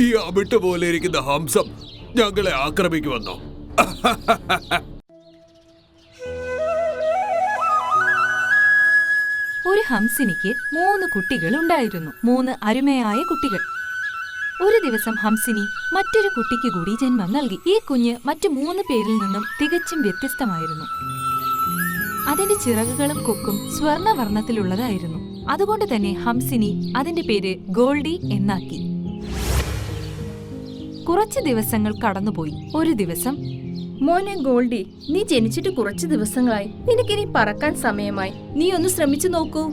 ഈ അമിട്ട് പോലെ ഇരിക്കുന്ന ഹംസം ഞങ്ങളെ ആക്രമിക്കുമെന്നോ? ഒരു ഹംസിനിക്ക് 3 കുട്ടികൾ ഉണ്ടായിരുന്നു. 3 അരുമയായ കുട്ടികൾ. ഒരു ദിവസം ഹംസിനി മറ്റൊരു കുട്ടിക്ക് കൂടി ജന്മം നൽകി. ഈ കുഞ്ഞ് മറ്റു 3 പേരിൽ നിന്നും തികച്ചും വ്യത്യസ്തമായിരുന്നു. അതിന്റെ ചിറകുകളും കൊക്കും സ്വർണവർണ്ണത്തിലുള്ളതായിരുന്നു. അതുകൊണ്ട് തന്നെ ഹംസിനി അതിന്റെ പേര് ഗോൾഡി എന്നാക്കി. കുറച്ച് ദിവസങ്ങൾ കടന്നുപോയി. ഒരു ദിവസം, മോനെ ഗോൾഡി, നീ ജനിച്ചിട്ട് കുറച്ച് ദിവസങ്ങളായി. നിനക്കിനി പറക്കാൻ സമയമായി. നീ ഒന്ന് ശ്രമിച്ചു നോക്കൂ.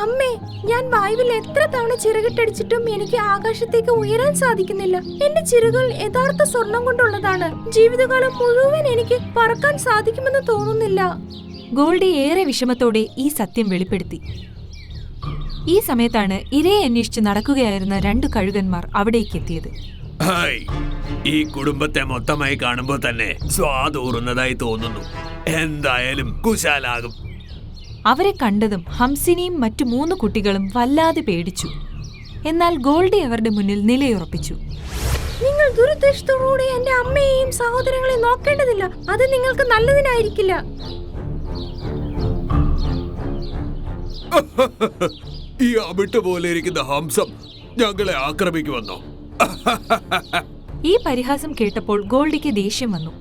അമ്മേ, ഞാൻ വായുവിൽ എത്ര തവണ ചിറകിട്ടടിച്ചിട്ടും എനിക്ക് ആകാശത്തേക്ക് ഉയരാൻ സാധിക്കുന്നില്ല. എന്റെ ചിറകുകൾ യഥാർത്ഥ സ്വർണം കൊണ്ടുള്ളതാണ്. ജീവിതകാലം മുഴുവൻ എനിക്ക് പറക്കാൻ സാധിക്കുമെന്ന് തോന്നുന്നില്ല. ഗോൾഡി ഏറെ വിഷമത്തോടെ ഈ സത്യം വെളിപ്പെടുത്തി. ഈ സമയത്താണ് ഇരയെ അന്വേഷിച്ച് നടക്കുകയായിരുന്ന 2 കഴുകന്മാർ അവിടേക്ക് എത്തിയത്. ഈ കുടുംബത്തെ മൊത്തമായി കാണുമ്പോൾ തന്നെ സ്വാദൂറുന്നതായി തോന്നുന്നു. എന്തായാലും കുശാലാകും. അവരെ കണ്ടതും ഹംസിനിയും മറ്റു 3 കുട്ടികളും വല്ലാതെ പേടിച്ചു. എന്നാൽ ഗോൾഡി അവരുടെ മുന്നിൽ നിലയുറപ്പിച്ചു. നിങ്ങൾ ദുരുദ്ദേശത്തോടെ എന്റെ അമ്മയെയും സഹോദരങ്ങളെയും നോക്കേണ്ടതില്ല. അത് നിങ്ങൾക്ക് നല്ലതിനായിരിക്കില്ല. ഈ അമിട്ട് പോലെ ഇരിക്കുന്ന ഹംസം ഞങ്ങളെ ആക്രമിക്കുമെന്നോ? ഈ പരിഹാസം കേട്ടപ്പോൾ ഗോൾഡിക്ക് ദേഷ്യം വന്നു.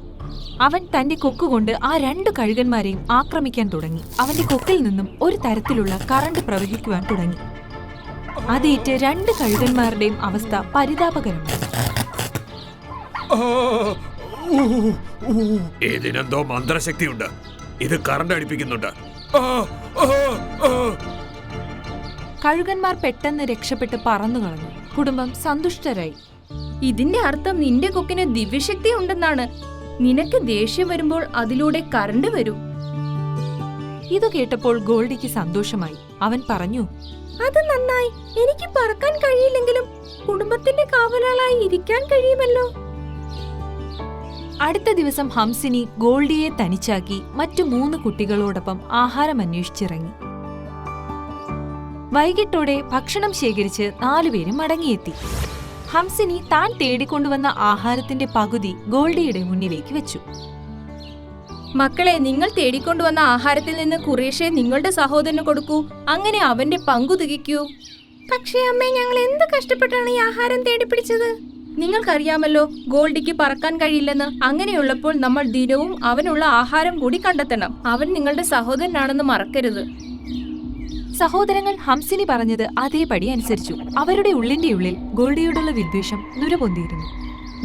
അവൻ തന്റെ കൊക്കുകൊണ്ട് ആ 2 കഴുകന്മാരെയും ആക്രമിക്കാൻ തുടങ്ങി. അവന്റെ കൊക്കിൽ നിന്നും ഒരു തരത്തിലുള്ള കറണ്ട് പ്രവഹിക്കുവാൻ തുടങ്ങി. അതേറ്റ് 2 കഴുകന്മാരുടെയും അവസ്ഥ പരിതാപകരമായി. ഇതിനെന്തോ മന്ത്രശക്തിയുണ്ട്. ഇത് കറണ്ട് അടിപ്പിക്കുന്നുണ്ട്. കഴുകന്മാർ പെട്ടെന്ന് രക്ഷപ്പെട്ട് പറന്നു കളഞ്ഞു. കുടുംബം സന്തുഷ്ടരായി. ഇതിന്റെ അർത്ഥം നിന്റെ കൊക്കിന് ദിവ്യശക്തി ഉണ്ടെന്നാണ്. നിനക്ക് ദേഷ്യം വരുമ്പോൾ അതിലൂടെ കറണ്ട് വരും. ഇത് കേട്ടപ്പോൾ ഗോൾഡിക്ക് സന്തോഷമായി. അവൻ പറഞ്ഞു, അത് നന്നായി. എനിക്ക് പറക്കാൻ കഴിയില്ലെങ്കിലും കുടുംബത്തിന്റെ കാവലാളായി ഇരിക്കാൻ കഴിയുമല്ലോ. അടുത്ത ദിവസം ഹംസിനി ഗോൾഡിയെ തനിച്ചാക്കി മറ്റു 3 കുട്ടികളോടൊപ്പം ആഹാരം അന്വേഷിച്ചിറങ്ങി. വൈകിട്ടോടെ ഭക്ഷണം ശേഖരിച്ച് 4 പേരും മടങ്ങിയെത്തി. ഹംസിനി താൻ തേടിക്കൊണ്ടുവന്ന ആഹാരത്തിന്റെ പകുതി ഗോൾഡിയുടെ മുന്നിലേക്ക് വെച്ചു. മക്കളെ, നിങ്ങൾ തേടിക്കൊണ്ടുവന്ന ആഹാരത്തിൽ നിന്ന് കുറേശ്ശെ നിങ്ങളുടെ സഹോദരന് കൊടുക്കൂ. അങ്ങനെ അവന്റെ പങ്കു തികയ്ക്കൂ. പക്ഷേ അമ്മേ, ഞങ്ങൾ എന്ത് കഷ്ടപ്പെട്ടാണ് ഈ ആഹാരം തേടിപ്പിടിച്ചത്? നിങ്ങൾക്കറിയാമല്ലോ, ഗോൾഡിക്ക് പറക്കാൻ കഴിയില്ലെന്ന്. അങ്ങനെയുള്ളപ്പോൾ നമ്മൾ ദിനവും അവനുള്ള ആഹാരം കൂടി കണ്ടെത്തണം. അവൻ നിങ്ങളുടെ സഹോദരനാണെന്ന് മറക്കരുത്. സഹോദരങ്ങൾ ഹംസിനി പറഞ്ഞത് അതേപടി അനുസരിച്ചു. അവരുടെ ഉള്ളിന്റെ ഉള്ളിൽ ഗോൾഡിയോടുള്ള വിദ്വേഷം നുരപൊന്തിയിരുന്നു.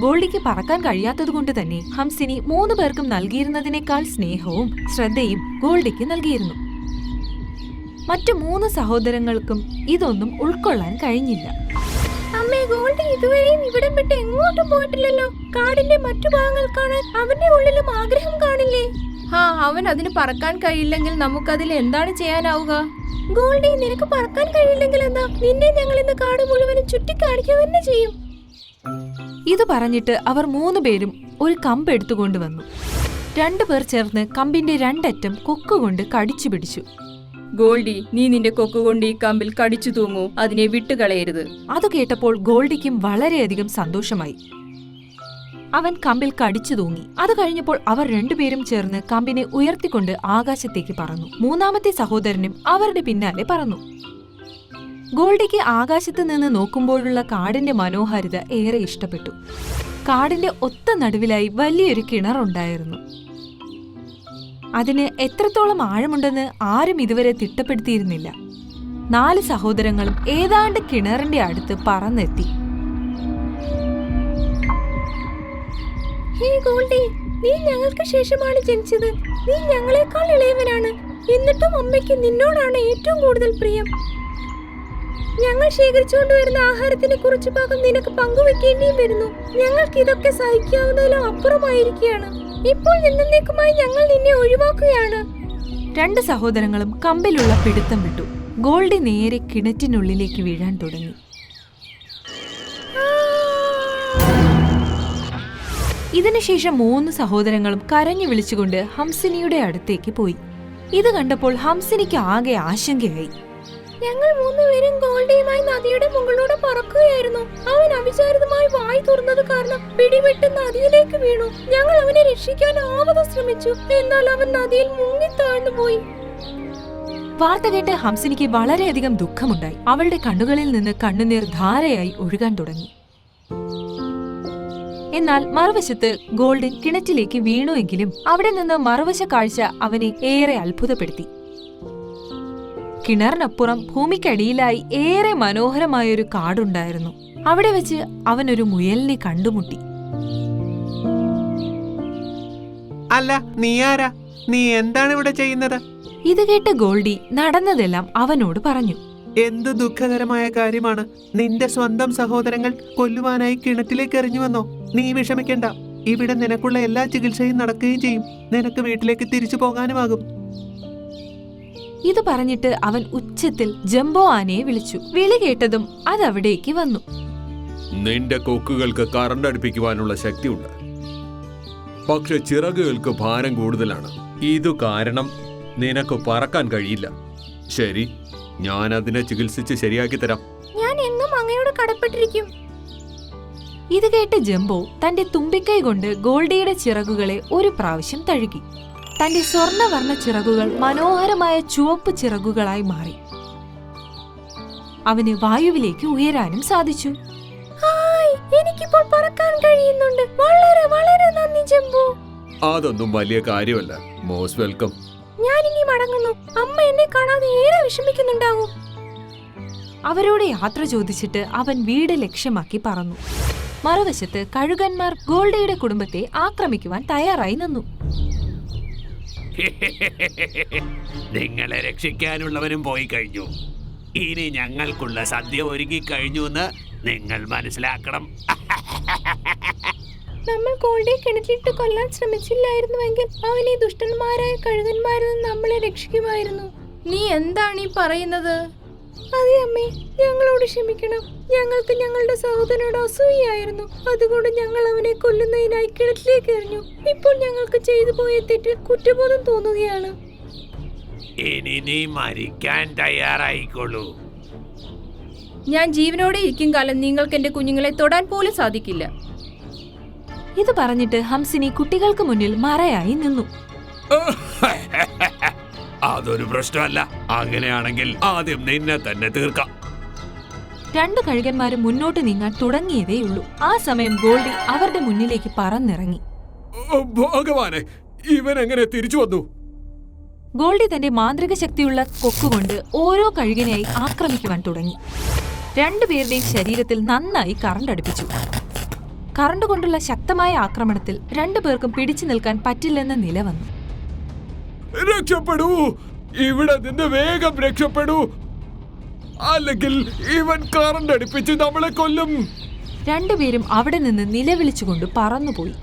ഗോൾഡിക്ക് പറക്കാൻ കഴിയാത്തതുകൊണ്ട് തന്നെ ഹംസിനി 3 പേർക്കും നൽകിയിരുന്നതിനേക്കാൾ സ്നേഹവും ശ്രദ്ധയും ഗോൾഡിക്ക് നൽകിയിരുന്നു. മറ്റു 3 സഹോദരങ്ങൾക്കും ഇതൊന്നും ഉൾക്കൊള്ളാൻ കഴിഞ്ഞില്ല. അമ്മേ, ഗോൾഡി ഇതുവരെയും ഇവിടം വിട്ട് എങ്ങോട്ടും പോയിട്ടില്ലല്ലോ. കാടിന്റെ മറ്റു ഭാഗങ്ങൾ കാണാൻ അവന്റെ ഉള്ളിലും ആഗ്രഹം കാണില്ലേ? അവൻ അതിന് പറക്കാൻ കഴിയില്ലെങ്കിൽ നമുക്കതിൽ എന്താണ് ചെയ്യാനാവുക? ഗോൾഡി, നിനക്ക് പറക്കാൻ കഴിയില്ലെങ്കിൽ എന്താ? നിന്നെ ഞങ്ങൾ ഇന്ന് കാട് മുഴുവനും ചുറ്റിക്കാണിക്കുക തന്നെ ചെയ്യും. ഇത് പറഞ്ഞിട്ട് അവർ 3 പേരും ഒരു കമ്പ് എടുത്തുകൊണ്ടുവന്നു. 2 പേർ ചേർന്ന് കമ്പിന്റെ 2 അറ്റം കൊക്കുകൊണ്ട് കടിച്ചു പിടിച്ചു. ഗോൾഡി, നീ നിന്റെ കൊക്കുകൊണ്ട് ഈ കമ്പിൽ കടിച്ചു തൂങ്ങൂ. അതിനെ വിട്ടുകളയരുത്. അത് കേട്ടപ്പോൾ ഗോൾഡിക്കും വളരെയധികം സന്തോഷമായി. അവൻ കമ്പിൽ കടിച്ചു തൂങ്ങി. അത് കഴിഞ്ഞപ്പോൾ അവർ 2 പേരും ചേർന്ന് കമ്പിനെ ഉയർത്തിക്കൊണ്ട് ആകാശത്തേക്ക് പറന്നു. 3ാമത്തെ സഹോദരനും അവരുടെ പിന്നാലെ പറന്നു. ഗോൾഡിക്ക് ആകാശത്ത് നിന്ന് നോക്കുമ്പോഴുള്ള കാടിന്റെ മനോഹാരിത ഏറെ ഇഷ്ടപ്പെട്ടു. കാടിന്റെ ഒത്ത നടുവിലായി വലിയൊരു കിണറുണ്ടായിരുന്നു. അതിന് എത്രത്തോളം ആഴമുണ്ടെന്ന് ആരും ഇതുവരെ തിട്ടപ്പെടുത്തിയിരുന്നില്ല. 4 സഹോദരങ്ങളും ഏതാണ്ട് കിണറിന്റെ അടുത്ത് പറന്നെത്തി. ഹേ ഗോൾഡി, നീ ഞങ്ങൾക്ക് ശേഷമാണ് ജനിച്ചത്. നീ ഞങ്ങളെക്കാൾ ഇളയവനാണ്. എന്നിട്ടും അമ്മയ്ക്ക് നിന്നോടാണ് ഏറ്റവും കൂടുതൽ പ്രിയം. ഞങ്ങൾ ശേഖരിച്ചുകൊണ്ടുവരുന്ന ആഹാരത്തിന്റെ കുറച്ചു ഭാഗം നിനക്ക് പങ്കുവെക്കേണ്ടിയും വരുന്നു. ഞങ്ങൾക്ക് ഇതൊക്കെ സഹിക്കാവുന്നതിലും അപ്പുറമായിരിക്കുകയാണ്. ഇപ്പോൾ എന്നേക്കുമായി ഞങ്ങൾ നിന്നെ ഒഴിവാക്കുകയാണ്. രണ്ട് സഹോദരങ്ങളും കമ്പിലുള്ള പിടുത്തം വിട്ടു. ഗോൾഡി നേരെ കിണറ്റിനുള്ളിലേക്ക് വീഴാൻ തുടങ്ങി. ഇതിനുശേഷം 3 സഹോദരങ്ങളും കരഞ്ഞു വിളിച്ചുകൊണ്ട് ഹംസിനിയുടെ അടുത്തേക്ക് പോയി. ഇത് കണ്ടപ്പോൾ ഹംസിനിക്ക് ആകെ ആശങ്കയായി. ഞങ്ങൾ 3 പേരും ഗോൾഡിയുമായി നദിയുടെ മുകളിലൂടെ പറക്കുകയായിരുന്നു. അവൻ അവിചാരിതമായി വായി തുറന്നത് കാരണം പിടിവിട്ട് നദിയിലേക്ക് വീണു. ഞങ്ങൾ അവനെ രക്ഷിക്കാൻ ആവതും ശ്രമിച്ചു. എന്നാൽ അവൻ നദിയിൽ മുങ്ങി താഴ്ന്നുപോയി. വാർത്ത കേട്ട് ഹംസിനിക്ക് വളരെയധികം ദുഃഖമുണ്ടായി. അവളുടെ കണ്ണുകളിൽ നിന്ന് കണ്ണുനീർ ധാരയായി ഒഴുകാൻ തുടങ്ങി. എന്നാൽ മറുവശത്ത് ഗോൾഡൻ കിണറ്റിലേക്ക് വീണുവെങ്കിലും അവിടെ നിന്ന് മറുവശ കാഴ്ച അവനെ ഏറെ അത്ഭുതപ്പെടുത്തി. കിണറിനപ്പുറം ഭൂമിക്കടിയിലായി ഏറെ മനോഹരമായൊരു കാടുണ്ടായിരുന്നു. അവിടെ വെച്ച് അവനൊരു മുയലിനെ കണ്ടുമുട്ടി. അല്ല, നീ ആരാ? നീ എന്താണ് ഇവിടെ ചെയ്യുന്നത്? ഇത് കേട്ട ഗോൾഡി നടന്നതെല്ലാം അവനോട് പറഞ്ഞു. എന്തു ദുഃഖകരമായ കാര്യമാണ്. നിന്റെ സ്വന്തം സഹോദരങ്ങൾ കൊല്ലുവാനായി കിണറ്റിലേക്ക് എറിഞ്ഞു വന്നോ? നീ വിഷമിക്കണ്ട. ഇവിടെ നിനക്കുള്ള എല്ലാ ചികിത്സയും നടക്കുകയും ചെയ്യും. നിനക്ക് വീട്ടിലേക്ക് തിരിച്ചു പോകാനുമാകും. ഇത് പറഞ്ഞിട്ട് അവൻ ഉച്ചത്തിൽ ജംബോ ആനയെ വിളിച്ചു. വിളി കേട്ടതും അതവിടേക്ക് വന്നു. നിന്റെ കൊക്കുകൾക്ക് കറണ്ട് അടുപ്പിക്കുവാനുള്ള ശക്തിയുണ്ട്, പക്ഷെ ചിറകുകൾക്ക് ഭാരം കൂടുതലാണ്. ഇതു കാരണം നിനക്ക് പറക്കാൻ കഴിയില്ല. ശരി, ഞാൻ അതിനെ ചികിത്സിച്ച് ശരിയാക്കി തരാം. ഞാൻ എന്നും അങ്ങയോട് കടപ്പെട്ടിരിക്കും. ഇത് കേട്ട് ജംബോ തന്റെ തുമ്പിക്കൈ കൊണ്ട് ഗോൾഡിയുടെ ചിറകുകളെ ഒരു പ്രാവശ്യം തഴുകി. തന്റെ സ്വർണ്ണവർണ്ണ ചിറകുകൾ മനോഹരമായ ചുവപ്പ് ചിറകുകളായി മാറി. അവന് വായുവിലേക്ക് ഉയരാനും സാധിച്ചു. ഹായ്, എനിക്കിപ്പോൾ പറക്കാൻ കഴിയുന്നുണ്ട്. വളരെ വളരെ നന്ദി ജംബോ. അതൊന്നും വലിയ കാര്യമല്ല. Most welcome. ഞാൻ ഇനി മടങ്ങുന്നു. അമ്മ എന്നെ കാണാതെ ഏറെ വിഷമിക്കുന്നുണ്ടാവും. അവരോട് യാത്ര ചോദിച്ചിട്ട് അവൻ വീട് ലക്ഷ്യമാക്കി പറന്നു. മറുവശത്ത് കഴുകന്മാർ ഗോൾഡിയുടെ കുടുംബത്തെ ആക്രമിക്കുവാൻ തയ്യാറായി നിന്നു. നിങ്ങളെ രക്ഷിക്കാനുള്ളവരും പോയി കഴിഞ്ഞു. ഇനി ഞങ്ങൾക്കുള്ള സദ്യ ഒരുങ്ങിക്കഴിഞ്ഞു എന്ന് നിങ്ങൾ മനസ്സിലാക്കണം. നമ്മൾ ഗോൾഡിയെ കിണറ്റിട്ട് കൊല്ലാൻ ശ്രമിച്ചില്ലായിരുന്നുവെങ്കിൽ അവൻ ഈ ദുഷ്ടന്മാരായ കഴുകന്മാരിൽ നിന്ന് നമ്മളെ രക്ഷിക്കുമായിരുന്നു. നീ എന്താണ് ഈ പറയുന്നത്? അതെ അമ്മേ, ഞങ്ങളോട് ക്ഷമിക്കണം. ഞങ്ങൾക്ക് ഞങ്ങളുടെ സഹോദരനോട് അസൂയായിരുന്നു. അതുകൊണ്ട് ഞങ്ങൾ അവനെ കൊല്ലുന്നതിനായി കിണറ്റിലേക്ക് എറിഞ്ഞു. ഇപ്പോൾ ഞങ്ങൾക്ക് ചെയ്തു പോയ തെറ്റിൽ കുറ്റബോധം തോന്നുകയാണ്. ഇനി നീ മരിക്കാൻ തയ്യാറായിക്കൊള്ളൂ. ഞാൻ ജീവനോടെ ഇരിക്കും കാലം നിങ്ങൾക്ക് എന്റെ കുഞ്ഞുങ്ങളെ തൊടാൻ പോലും സാധിക്കില്ല. ഇത് പറഞ്ഞിട്ട് ഹംസിനി കുട്ടികൾക്ക് മുന്നിൽ മറയായി നിന്നു. അതൊരു പ്രശ്നമല്ല. അങ്ങനെയാണെങ്കിൽ ആദ്യം നിന്നെ തന്നെ തീർക്കാം. 2 കഴുകന്മാരും മുന്നോട്ട് നീങ്ങാൻ തുടങ്ങിയതേയുള്ളൂ. ആ സമയം ഗോൾഡി അവരുടെ മുന്നിലേക്ക് പറന്നിറങ്ങി. ഭഗവാനെ, ഇവൻ എങ്ങനെ തിരിച്ചു വന്നു? ഗോൾഡി തന്റെ മാന്ത്രിക ശക്തിയുള്ള കൊക്കുകൊണ്ട് ഓരോ കഴുകനെയായി ആക്രമിക്കുവാൻ തുടങ്ങി. 2 പേരുടെയും ശരീരത്തിൽ നന്നായി കറണ്ട് അടുപ്പിച്ചു. കറണ്ട് കൊണ്ടുള്ള ശക്തമായ ആക്രമണത്തിൽ 2 പേർക്കും പിടിച്ചു നിൽക്കാൻ പറ്റില്ലെന്ന നില വന്നു. രക്ഷപ്പെടൂ! ഇവിടെ നിന്ന് വേഗം രക്ഷപ്പെടൂ, അല്ലെങ്കിൽ ഇവൻ കറണ്ട് അടുപ്പിച്ച് നമ്മളെ കൊല്ലും. 2 പേരും അവിടെ നിന്ന് നിലവിളിച്ചുകൊണ്ട് പറന്നുപോയി.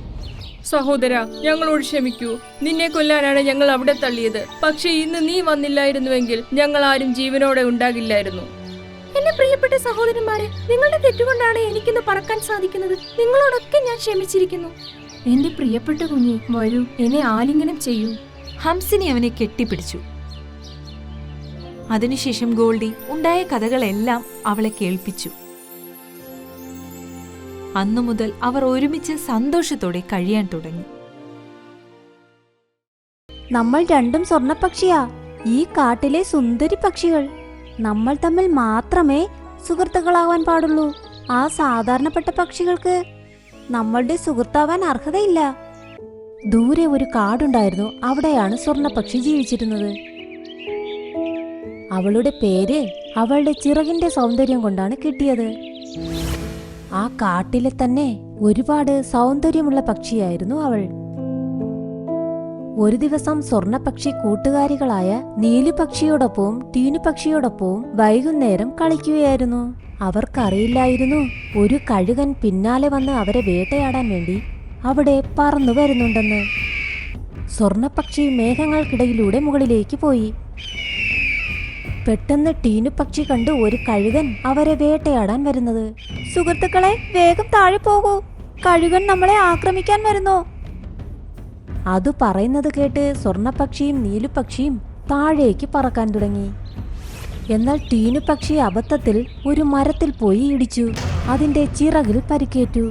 സഹോദര, ഞങ്ങളോട് ക്ഷമിക്കൂ. നിന്നെ കൊല്ലാനാണ് ഞങ്ങൾ അവിടെ തള്ളിയത്. പക്ഷേ ഇന്ന് നീ വന്നില്ലായിരുന്നുവെങ്കിൽ ഞങ്ങൾ ആരും ജീവനോടെ ഉണ്ടാകില്ലായിരുന്നു. എന്റെ പ്രിയപ്പെട്ട സഹോദരന്മാരെ, നിങ്ങളുടെ തെറ്റുകൊണ്ടാണ് എനിക്കിന്ന് പറക്കാൻ സാധിക്കുന്നത്. നിങ്ങളോടൊക്കെ ഞാൻ ക്ഷമിച്ചിരിക്കുന്നു. എന്റെ പ്രിയപ്പെട്ട കുഞ്ഞെ, വരൂ, എന്നെ ആലിംഗനം ചെയ്യൂ. ഹംസിനി അവനെ കെട്ടിപ്പിടിച്ചു. അതിനുശേഷം ഗോൾഡി ഉണ്ടായ കഥകളെല്ലാം അവളെ കേൾപ്പിച്ചു. അന്നു മുതൽ അവർ ഒരുമിച്ച് സന്തോഷത്തോടെ കഴിയാൻ തുടങ്ങി. നമ്മൾ രണ്ടും സ്വർണ്ണപ്പക്ഷിയാ, ഈ കാട്ടിലെ സുന്ദരി പക്ഷികൾ. നമ്മൾ തമ്മിൽ മാത്രമേ സുഹൃത്തുക്കളാവാൻ പാടുള്ളൂ. ആ സാധാരണപ്പെട്ട പക്ഷികൾക്ക് നമ്മളുടെ സുഹൃത്താവാൻ അർഹതയില്ല. ദൂരെ ഒരു കാടുണ്ടായിരുന്നു. അവിടെയാണ് സ്വർണ്ണപ്പക്ഷി ജീവിച്ചിരുന്നത്. അവളുടെ പേര് അവളുടെ ചിറകിന്റെ സൗന്ദര്യം കൊണ്ടാണ് കിട്ടിയത്. ആ കാട്ടിലെ തന്നെ ഒരുപാട് സൗന്ദര്യമുള്ള പക്ഷിയായിരുന്നു അവൾ. ഒരു ദിവസം സ്വർണപക്ഷി കൂട്ടുകാരികളായ നീലിപക്ഷിയോടൊപ്പവും ടീനുപക്ഷിയോടൊപ്പവും വൈകുന്നേരം കളിക്കുകയായിരുന്നു. അവർക്കറിയില്ലായിരുന്നു ഒരു കഴുകൻ പിന്നാലെ വന്ന് അവരെ വേട്ടയാടാൻ വേണ്ടി അവിടെ പറന്നു വരുന്നുണ്ടെന്ന്. സ്വർണപക്ഷി മേഘങ്ങൾക്കിടയിലൂടെ മുകളിലേക്ക് പോയി. പെട്ടെന്ന് ടീനുപക്ഷി കണ്ടു ഒരു കഴുകൻ അവരെ വേട്ടയാടാൻ വരുന്നത്. സുഹൃത്തുക്കളെ, വേഗം താഴെ പോകൂ, കഴുകൻ നമ്മളെ ആക്രമിക്കാൻ വരുന്നു. അത് പറയുന്നത് കേട്ട് സ്വർണപക്ഷിയും നീലുപക്ഷിയും താഴേക്ക് പറക്കാൻ തുടങ്ങി. എന്നാൽ ടീനുപക്ഷി അബദ്ധത്തിൽ ഒരു മരത്തിൽ പോയി ഇടിച്ചു. അതിന്റെ ചിറകിൽ പരിക്കേറ്റു.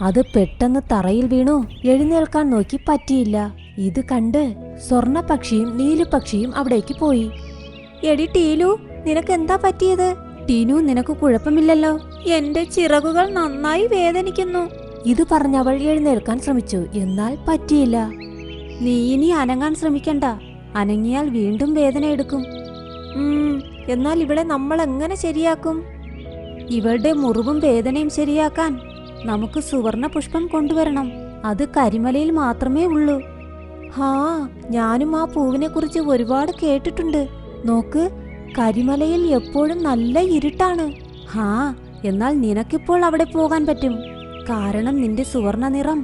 അത് പെട്ടെന്ന് തറയിൽ വീണു. എഴുന്നേൽക്കാൻ നോക്കി പറ്റിയില്ല. ഇത് കണ്ട് സ്വർണപക്ഷിയും നീലുപക്ഷിയും അവിടേക്ക് പോയി. എടി ടീലു, നിനക്ക് എന്താ പറ്റിയത്? ടീനു, നിനക്ക് കുഴപ്പമില്ലല്ലോ. എന്റെ ചിറകുകൾ നന്നായി വേദനിക്കുന്നു. ഇത് പറഞ്ഞവൾ എഴുന്നേൽക്കാൻ ശ്രമിച്ചു. എന്നാൽ പറ്റിയില്ല. നീ ഇനി അനങ്ങാൻ ശ്രമിക്കണ്ട. അനങ്ങിയാൽ വീണ്ടും വേദന എടുക്കും. എന്നാൽ ഇവളെ നമ്മൾ എങ്ങനെ ശരിയാക്കും? ഇവളുടെ മുറിവും വേദനയും ശരിയാക്കാൻ നമുക്ക് സുവർണ പുഷ്പം കൊണ്ടുവരണം. അത് കരിമലയിൽ മാത്രമേ ഉള്ളൂ. ഞാനും ആ പൂവിനെ കുറിച്ച് ഒരുപാട് കേട്ടിട്ടുണ്ട്. നോക്ക്, കരിമലയിൽ എപ്പോഴും നല്ല ഇരുട്ടാണ്. എന്നാൽ നിനക്കിപ്പോൾ അവിടെ പോകാൻ പറ്റും. കാരണം നിന്റെ സുവർണ നിറം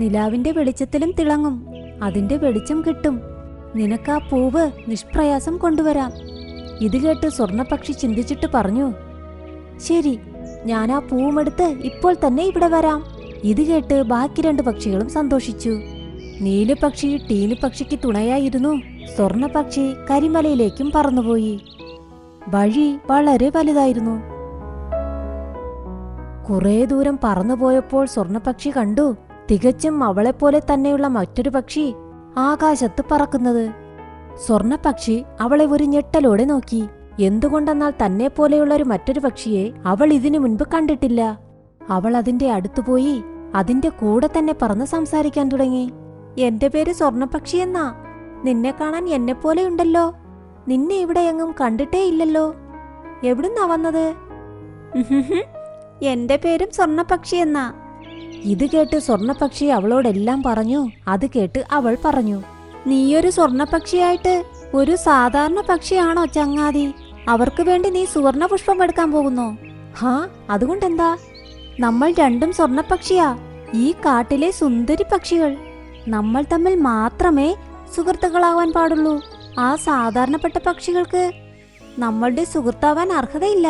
നിലാവിന്റെ വെളിച്ചത്തിലും തിളങ്ങും. അതിന്റെ വെളിച്ചം കിട്ടും. നിനക്ക് ആ പൂവ് നിഷ്പ്രയാസം കൊണ്ടുവരാം. ഇത് കേട്ട് സ്വർണപക്ഷി ചിന്തിച്ചിട്ട് പറഞ്ഞു, ശരി, ഞാൻ ആ പൂവുമെടുത്ത് ഇപ്പോൾ തന്നെ ഇവിടെ വരാം. ഇത് കേട്ട് ബാക്കി 2 പക്ഷികളും സന്തോഷിച്ചു. നീലുപക്ഷി ടീനുപക്ഷിക്ക് തുണയായിരുന്നു. സ്വർണപക്ഷി കരിമലയിലേക്കും പറന്നുപോയി. വഴി വളരെ വലുതായിരുന്നു. കുറേ ദൂരം പറന്നുപോയപ്പോൾ സ്വർണപക്ഷി കണ്ടു തികച്ചും അവളെപ്പോലെ തന്നെയുള്ള മറ്റൊരു പക്ഷി ആകാശത്ത് പറക്കുന്നത്. സ്വർണപക്ഷി അവളെ ഒരു ഞെട്ടലോടെ നോക്കി. എന്തുകൊണ്ടെന്നാൽ തന്നെ പോലെയുള്ള ഒരു മറ്റൊരു പക്ഷിയെ അവൾ ഇതിനു മുൻപ് കണ്ടിട്ടില്ല. അവൾ അതിന്റെ അടുത്തുപോയി അതിന്റെ കൂടെ തന്നെ പറന്ന് സംസാരിക്കാൻ തുടങ്ങി. എന്റെ പേര് സ്വർണപക്ഷി എന്നാ. നിന്നെ കാണാൻ എന്നെപ്പോലെ ഉണ്ടല്ലോ. നിന്നെ ഇവിടെ എങ്ങും കണ്ടിട്ടേ ഇല്ലല്ലോ. എവിടുന്നാ വന്നത്? എന്റെ പേരും സ്വർണപക്ഷി എന്നാ. ഇത് കേട്ട് സ്വർണപക്ഷി അവളോടെല്ലാം പറഞ്ഞു. അത് കേട്ട് അവൾ പറഞ്ഞു, നീയൊരു സ്വർണപക്ഷിയായിട്ട് ഒരു സാധാരണ പക്ഷിയാണോ ചങ്ങാതി? അവർക്ക് വേണ്ടി നീ സുവർണ പുഷ്പം എടുക്കാൻ പോകുന്നോ? അതുകൊണ്ടെന്താ? നമ്മൾ രണ്ടും സ്വർണപക്ഷിയാ. ഈ കാട്ടിലെ സുന്ദരി പക്ഷികൾ. നമ്മൾ തമ്മിൽ മാത്രമേ സുഹൃത്തുക്കളാവാൻ പാടുള്ളൂ. ആ സാധാരണപ്പെട്ട പക്ഷികൾക്ക് നമ്മളുടെ സുഹൃത്താവാൻ അർഹതയില്ല.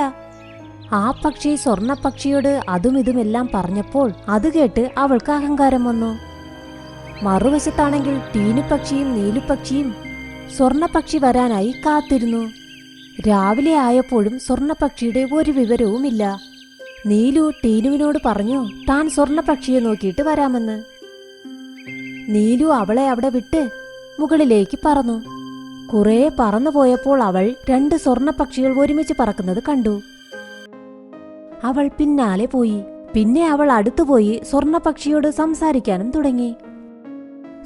ആ പക്ഷി സ്വർണപക്ഷിയോട് അതും ഇതുമെല്ലാം പറഞ്ഞപ്പോൾ അത് കേട്ട് അവൾക്ക് അഹങ്കാരം വന്നു. മറുവശത്താണെങ്കിൽ ടീനുപക്ഷിയും നീലുപക്ഷിയും സ്വർണപക്ഷി വരാനായി കാത്തിരുന്നു. രാവിലെ ആയപ്പോഴും സ്വർണപക്ഷിയുടെ ഒരു വിവരവുമില്ല. നീലു ടീനുവിനോട് പറഞ്ഞു താൻ സ്വർണപക്ഷിയെ നോക്കിയിട്ട് വരാമെന്ന്. നീലു അവളെ അവിടെ വിട്ട് മുകളിലേക്ക് പറന്നു. കുറെ പറന്നുപോയപ്പോൾ അവൾ 2 സ്വർണപക്ഷികൾ ഒരുമിച്ച് പറക്കുന്നത് കണ്ടു. അവൾ പിന്നാലെ പോയി. പിന്നെ അവൾ അടുത്തുപോയി സ്വർണപക്ഷിയോട് സംസാരിക്കാനും തുടങ്ങി.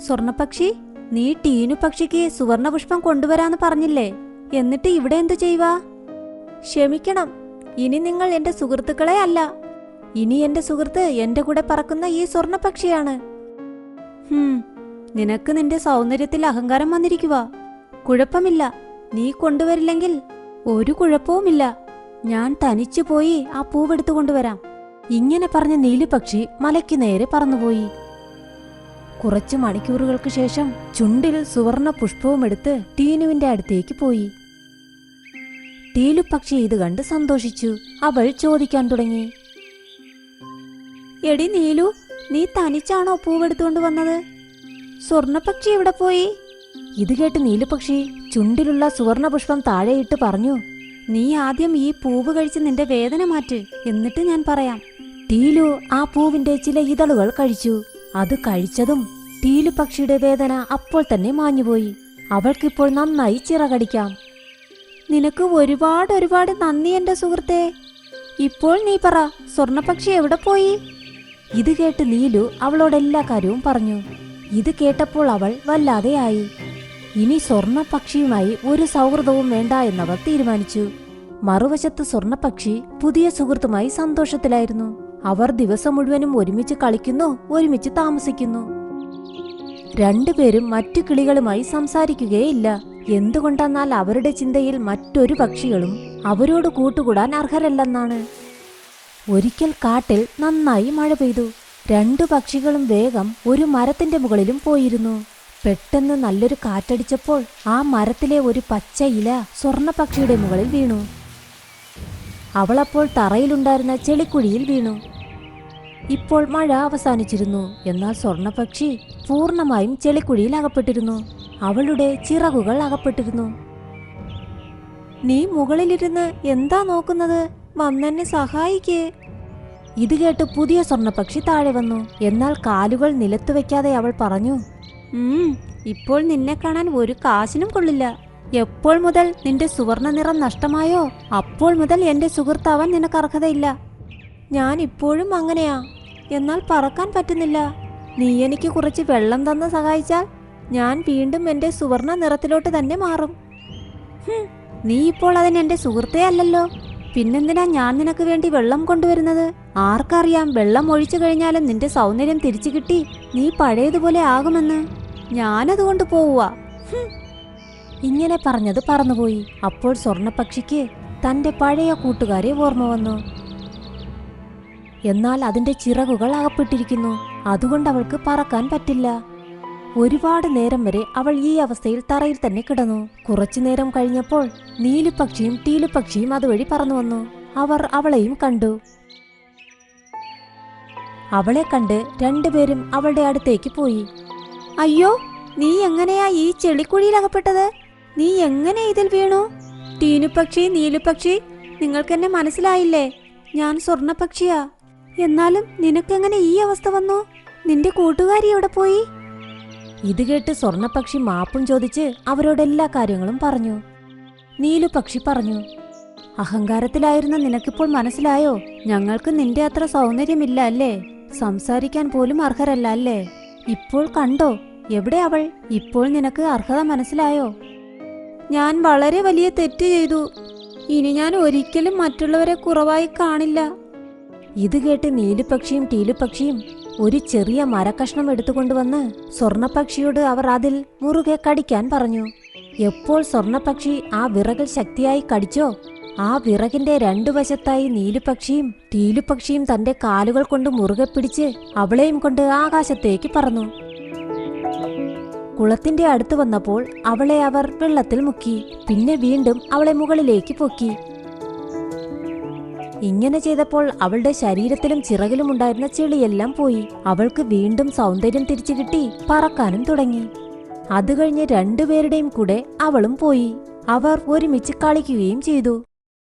സ്വർണപക്ഷി, നീ ടീനുപക്ഷിക്ക് സുവർണപുഷ്പം കൊണ്ടുവരാന്ന് പറഞ്ഞില്ലേ? എന്നിട്ട് ഇവിടെ എന്തു ചെയ്യുവാ? ക്ഷമിക്കണം, ഇനി നിങ്ങൾ എന്റെ സുഹൃത്തുക്കളെ അല്ല. ഇനി എന്റെ സുഹൃത്ത് എന്റെ കൂടെ പറക്കുന്ന ഈ സ്വർണപക്ഷിയാണ്. നിനക്ക് നിന്റെ സൗന്ദര്യത്തിൽ അഹങ്കാരം വന്നിരിക്കുക. കുഴപ്പമില്ല, നീ കൊണ്ടുവരില്ലെങ്കിൽ ഒരു കുഴപ്പവുമില്ല. ഞാൻ തനിച്ചു പോയി ആ പൂവെടുത്തു കൊണ്ടുവരാം. ഇങ്ങനെ പറഞ്ഞ നീലുപക്ഷി മലയ്ക്ക് നേരെ പറന്നുപോയി. കുറച്ചു മണിക്കൂറുകൾക്ക് ശേഷം ചുണ്ടിൽ സുവർണ പുഷ്പവും എടുത്ത് ടീനുവിന്റെ അടുത്തേക്ക് പോയി. ടീലുപക്ഷി ഇത് കണ്ട് സന്തോഷിച്ചു. അവൾ ചോദിക്കാൻ തുടങ്ങി, എടി നീലു, നീ തനിച്ചാണോ പൂവെടുത്തുകൊണ്ട് വന്നത്? സ്വർണപക്ഷി എവിടെ പോയി? ഇത് കേട്ട് നീലുപക്ഷി ചുണ്ടിലുള്ള സുവർണ പുഷ്പം താഴെയിട്ട് പറഞ്ഞു, നീ ആദ്യം ഈ പൂവ് കഴിച്ച് നിന്റെ വേദന മാറ്റ്, എന്നിട്ട് ഞാൻ പറയാം. ടീലു ആ പൂവിന്റെ ചില ഇതളുകൾ കഴിച്ചു. അത് കഴിച്ചതും ടീലുപക്ഷിയുടെ വേദന അപ്പോൾ തന്നെ മാഞ്ഞുപോയി. അവൾക്കിപ്പോൾ നന്നായി ചിറകടിക്കാം. നിനക്ക് ഒരുപാട് നന്ദി എന്റെ സുഹൃത്തേ. ഇപ്പോൾ നീ പറ, സ്വർണപക്ഷി എവിടെ പോയി? ഇത് കേട്ട് നീലു അവളോടെല്ലാ കാര്യവും പറഞ്ഞു. ഇത് കേട്ടപ്പോൾ അവൾ വല്ലാതെയായി. ഇനി സ്വർണപക്ഷിയുമായി ഒരു സൗഹൃദവും വേണ്ട എന്നവർ തീരുമാനിച്ചു. മറുവശത്ത് സ്വർണപക്ഷി പുതിയ സുഹൃത്തുമായി സന്തോഷത്തിലായിരുന്നു. അവർ ദിവസം മുഴുവനും ഒരുമിച്ച് കളിക്കുന്നു, ഒരുമിച്ച് താമസിക്കുന്നു. രണ്ടുപേരും മറ്റു കിളികളുമായി സംസാരിക്കുകയില്ല. എന്തുകൊണ്ടെന്നാൽ അവരുടെ ചിന്തയിൽ മറ്റൊരു പക്ഷികളും അവരോട് കൂട്ടുകൂടാൻ അർഹരല്ലെന്നാണ്. ഒരിക്കൽ കാട്ടിൽ നന്നായി മഴ പെയ്തു. രണ്ടു പക്ഷികളും വേഗം ഒരു മരത്തിന്റെ മുകളിലും പോയിരുന്നു. പെട്ടെന്ന് നല്ലൊരു കാറ്റടിച്ചപ്പോൾ ആ മരത്തിലെ ഒരു പച്ച ഇല സ്വർണപക്ഷിയുടെ മുകളിൽ വീണു. അവളപ്പോൾ തറയിലുണ്ടായിരുന്ന ചെളിക്കുഴിയിൽ വീണു. ഇപ്പോൾ മഴ അവസാനിച്ചിരുന്നു. എന്നാൽ സ്വർണപക്ഷി പൂർണ്ണമായും ചെളിക്കുഴിയിൽ അകപ്പെട്ടിരുന്നു. അവളുടെ ചിറകുകൾ അകപ്പെട്ടിരുന്നു. നീ മുകളിലിരുന്ന് എന്താ നോക്കുന്നത്? വന്നെന്നെ സഹായിക്കേ. ഇത് കേട്ട് പുതിയ സ്വർണപക്ഷി താഴെ വന്നു. എന്നാൽ കാലുകൾ നിലത്തു വെക്കാതെ അവൾ പറഞ്ഞു, ഇപ്പോൾ നിന്നെ കാണാൻ ഒരു കാശിനും കൊള്ളില്ല. എപ്പോൾ മുതൽ നിന്റെ സുവർണ നിറം നഷ്ടമായോ അപ്പോൾ മുതൽ എന്റെ സുഹൃത്താവാൻ നിനക്ക് അർഹതയില്ല. ഞാൻ ഇപ്പോഴും അങ്ങനെയാ. എന്നാൽ പറക്കാൻ പറ്റുന്നില്ല. നീ എനിക്ക് കുറച്ച് വെള്ളം തന്ന് സഹായിച്ചാൽ ഞാൻ വീണ്ടും എന്റെ സുവർണ നിറത്തിലോട്ട് തന്നെ മാറും. നീ ഇപ്പോൾ അതിന് എന്റെ സുഹൃത്തേ അല്ലല്ലോ. പിന്നെന്തിനാ ഞാൻ നിനക്ക് വേണ്ടി വെള്ളം കൊണ്ടുവരുന്നത്? ആർക്കറിയാം, വെള്ളം ഒഴിച്ചു കഴിഞ്ഞാലും നിന്റെ സൗന്ദര്യം തിരിച്ചു കിട്ടി നീ പഴയതുപോലെ ആകുമെന്ന്. ഞാനതുകൊണ്ട് പോവുക. ഇങ്ങനെ പറഞ്ഞത് പറന്നുപോയി. അപ്പോൾ സ്വർണപക്ഷിക്ക് തന്റെ പഴയ കൂട്ടുകാരെ ഓർമ്മ വന്നു. എന്നാൽ അതിന്റെ ചിറകുകൾ അകപ്പെട്ടിരിക്കുന്നു. അതുകൊണ്ട് അവൾക്ക് പറക്കാൻ പറ്റില്ല. ഒരുപാട് നേരം വരെ അവൾ ഈ അവസ്ഥയിൽ തറയിൽ തന്നെ കിടന്നു. കുറച്ചുനേരം കഴിഞ്ഞപ്പോൾ നീലുപക്ഷിയും ടീലുപക്ഷിയും അതുവഴി പറന്നു വന്നു. അവർ അവളെയും കണ്ടു. അവളെ കണ്ട് രണ്ടുപേരും അവളുടെ അടുത്തേക്ക് പോയി. അയ്യോ, നീ എങ്ങനെയാ ഈ ചെളിക്കുഴിയിൽ അകപ്പെട്ടത്? നീ എങ്ങനെ ഇതിൽ വീണു? ടീനുപക്ഷി, നീലുപക്ഷി, നിങ്ങൾക്കെന്നെ മനസ്സിലായില്ലേ? ഞാൻ സ്വർണപക്ഷിയാ. എന്നാലും നിനക്കെങ്ങനെ ഈ അവസ്ഥ വന്നു? നിന്റെ കൂട്ടുകാരി എവിടെ പോയി? ഇത് കേട്ട് സ്വർണപക്ഷി മാപ്പും ചോദിച്ച് അവരോടെല്ലാ കാര്യങ്ങളും പറഞ്ഞു. നീലുപക്ഷി പറഞ്ഞു, അഹങ്കാരത്തിലായിരുന്ന നിനക്കിപ്പോൾ മനസ്സിലായോ? ഞങ്ങൾക്ക് നിന്റെ അത്ര സൗന്ദര്യമില്ല അല്ലേ? സംസാരിക്കാൻ പോലും അർഹരല്ല അല്ലേ? ഇപ്പോൾ കണ്ടോ എവിടെ അവൾ? ഇപ്പോൾ നിനക്ക് അർഹത മനസ്സിലായോ? ഞാൻ വളരെ വലിയ തെറ്റ് ചെയ്തു. ഇനി ഞാൻ ഒരിക്കലും മറ്റുള്ളവരെ കുറവായി കാണില്ല. ഇത് കേട്ട് നീലുപക്ഷിയും ടീലുപക്ഷിയും ഒരു ചെറിയ മരക്കഷ്ണം എടുത്തുകൊണ്ടുവന്ന് സ്വർണപക്ഷിയോട് അവർ അതിൽ മുറുകെ കടിക്കാൻ പറഞ്ഞു. എപ്പോൾ സ്വർണപക്ഷി ആ വിറകിൽ ശക്തിയായി കടിച്ചോ ആ വിറകിന്റെ രണ്ടു വശത്തായി നീലുപക്ഷിയും ടീലുപക്ഷിയും തന്റെ കാലുകൾ കൊണ്ട് മുറുകെ പിടിച്ച് അവളെയും കൊണ്ട് ആകാശത്തേക്ക് പറന്നു. കുളത്തിന്റെ അടുത്ത് വന്നപ്പോൾ അവളെ അവർ വെള്ളത്തിൽ മുക്കി. പിന്നെ വീണ്ടും അവളെ മുകളിലേക്ക് പൊക്കി. ഇങ്ങനെ ചെയ്തപ്പോൾ അവളുടെ ശരീരത്തിലും ചിറകിലും ഉണ്ടായിരുന്ന ചെളിയെല്ലാം പോയി. അവൾക്ക് വീണ്ടും സൗന്ദര്യം തിരിച്ചു കിട്ടി. പറക്കാനും തുടങ്ങി. അത് കഴിഞ്ഞ് രണ്ടുപേരുടെയും കൂടെ അവളും പോയി. അവർ ഒരുമിച്ച് കളിക്കുകയും ചെയ്തു.